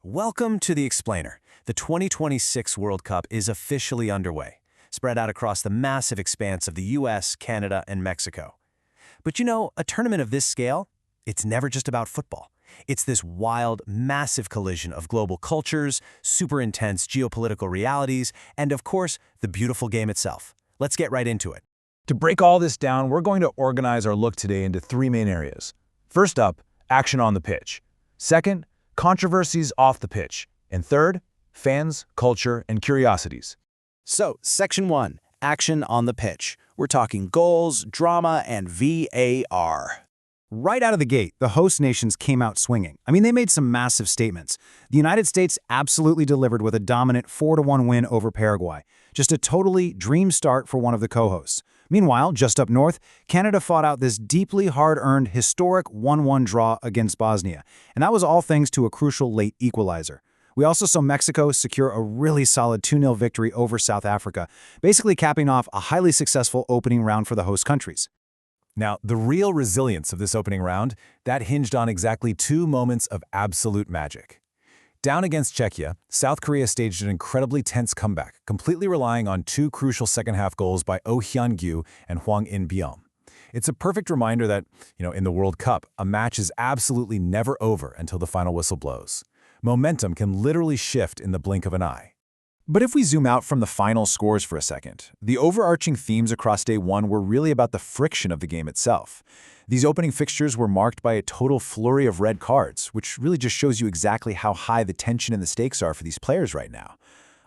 Welcome to The Explainer. The 2026 World Cup is officially underway, spread out across the massive expanse of the US, Canada, and Mexico. But a tournament of this scale, it's never just about football. It's this wild, massive collision of global cultures, super intense geopolitical realities, and of course, the beautiful game itself. Let's get right into it. To break all this down, we're going to organize our look today into three main areas. First up, action on the pitch. Second, controversies off the pitch. And third, fans, culture, and curiosities. So, Section 1, action on the pitch. We're talking goals, drama, and VAR. Right out of the gate, the host nations came out swinging. They made some massive statements. The United States absolutely delivered with a dominant 4-1 win over Paraguay. Just a totally dream start for one of the co-hosts. Meanwhile, just up north, Canada fought out this deeply hard-earned, historic 1-1 draw against Bosnia. And that was all thanks to a crucial late equalizer. We also saw Mexico secure a really solid 2-0 victory over South Africa, basically capping off a highly successful opening round for the host countries. Now, the real resilience of this opening round, that hinged on exactly two moments of absolute magic. Down against Czechia, South Korea staged an incredibly tense comeback, completely relying on two crucial second-half goals by Oh Hyun-gyu and Hwang In-byum. It's a perfect reminder that, in the World Cup, a match is absolutely never over until the final whistle blows. Momentum can literally shift in the blink of an eye. But if we zoom out from the final scores for a second, the overarching themes across day one were really about the friction of the game itself. These opening fixtures were marked by a total flurry of red cards, which really just shows you exactly how high the tension and the stakes are for these players right now.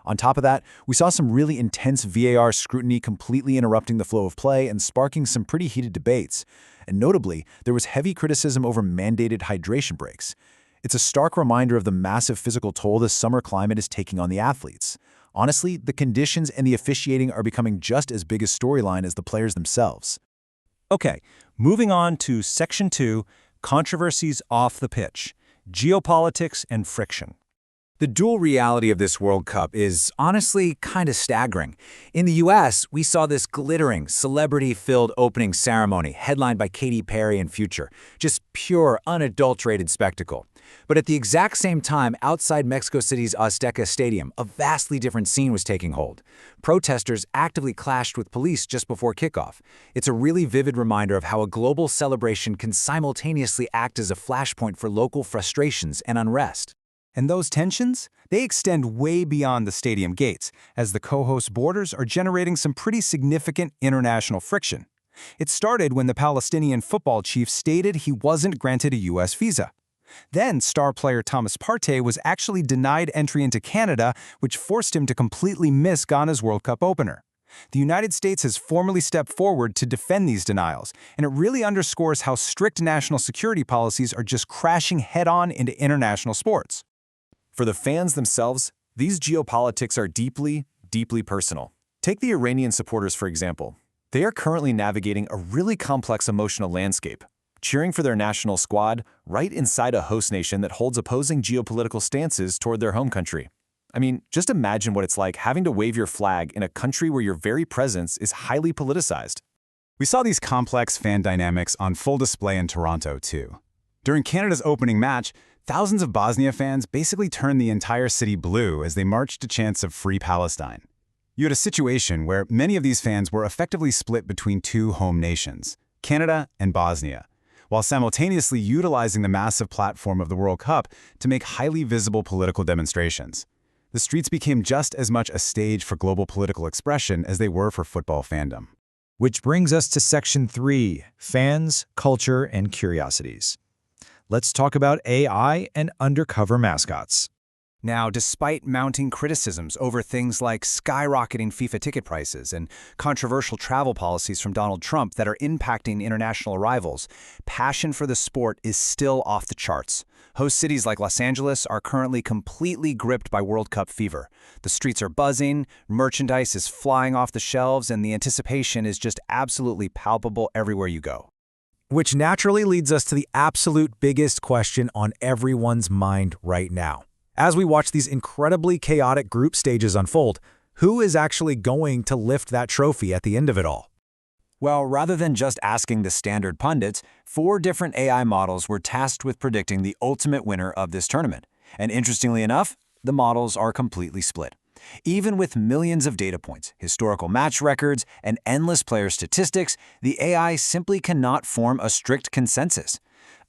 On top of that, we saw some really intense VAR scrutiny completely interrupting the flow of play and sparking some pretty heated debates. And notably, there was heavy criticism over mandated hydration breaks. It's a stark reminder of the massive physical toll the summer climate is taking on the athletes. Honestly, the conditions and the officiating are becoming just as big a storyline as the players themselves. Okay, moving on to Section 2, controversies off the pitch, geopolitics and friction. The dual reality of this World Cup is honestly kind of staggering. In the US, we saw this glittering, celebrity-filled opening ceremony headlined by Katy Perry and Future. Just pure, unadulterated spectacle. But at the exact same time, outside Mexico City's Azteca Stadium, a vastly different scene was taking hold. Protesters actively clashed with police just before kickoff. It's a really vivid reminder of how a global celebration can simultaneously act as a flashpoint for local frustrations and unrest. And those tensions, they extend way beyond the stadium gates, as the co-host borders are generating some pretty significant international friction. It started when the Palestinian football chief stated he wasn't granted a U.S. visa. Then, star player Thomas Partey was actually denied entry into Canada, which forced him to completely miss Ghana's World Cup opener. The United States has formally stepped forward to defend these denials, and it really underscores how strict national security policies are just crashing head-on into international sports. For the fans themselves, these geopolitics are deeply, deeply personal. Take the Iranian supporters, for example. They are currently navigating a really complex emotional landscape, cheering for their national squad right inside a host nation that holds opposing geopolitical stances toward their home country. Just imagine what it's like having to wave your flag in a country where your very presence is highly politicized. We saw these complex fan dynamics on full display in Toronto, too. During Canada's opening match, thousands of Bosnia fans basically turned the entire city blue as they marched to chants of Free Palestine. You had a situation where many of these fans were effectively split between two home nations, Canada and Bosnia, while simultaneously utilizing the massive platform of the World Cup to make highly visible political demonstrations. The streets became just as much a stage for global political expression as they were for football fandom. Which brings us to Section 3, fans, culture, and curiosities. Let's talk about AI and undercover mascots. Now, despite mounting criticisms over things like skyrocketing FIFA ticket prices and controversial travel policies from Donald Trump that are impacting international arrivals, passion for the sport is still off the charts. Host cities like Los Angeles are currently completely gripped by World Cup fever. The streets are buzzing, merchandise is flying off the shelves, and the anticipation is just absolutely palpable everywhere you go. Which naturally leads us to the absolute biggest question on everyone's mind right now. As we watch these incredibly chaotic group stages unfold, who is actually going to lift that trophy at the end of it all? Well, rather than just asking the standard pundits, 4 different AI models were tasked with predicting the ultimate winner of this tournament. And interestingly enough, the models are completely split. Even with millions of data points, historical match records, and endless player statistics, the AI simply cannot form a strict consensus.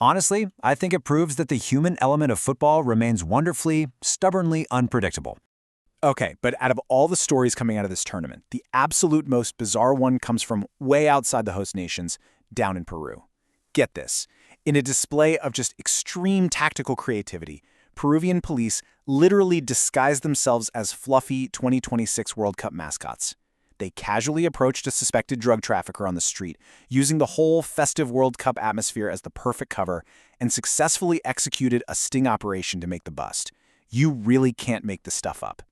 Honestly, I think it proves that the human element of football remains wonderfully, stubbornly unpredictable. Okay, but out of all the stories coming out of this tournament, the absolute most bizarre one comes from way outside the host nations, down in Peru. Get this. In a display of just extreme tactical creativity, Peruvian police literally disguised themselves as fluffy 2026 World Cup mascots. They casually approached a suspected drug trafficker on the street, using the whole festive World Cup atmosphere as the perfect cover, and successfully executed a sting operation to make the bust. You really can't make this stuff up.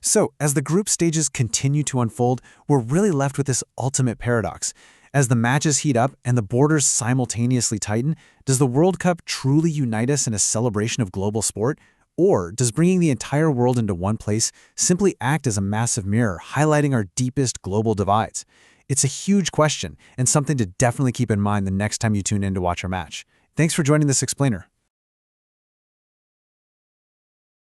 So, as the group stages continue to unfold, we're really left with this ultimate paradox. As the matches heat up and the borders simultaneously tighten, does the World Cup truly unite us in a celebration of global sport? Or does bringing the entire world into one place simply act as a massive mirror, highlighting our deepest global divides? It's a huge question and something to definitely keep in mind the next time you tune in to watch our match. Thanks for joining this explainer.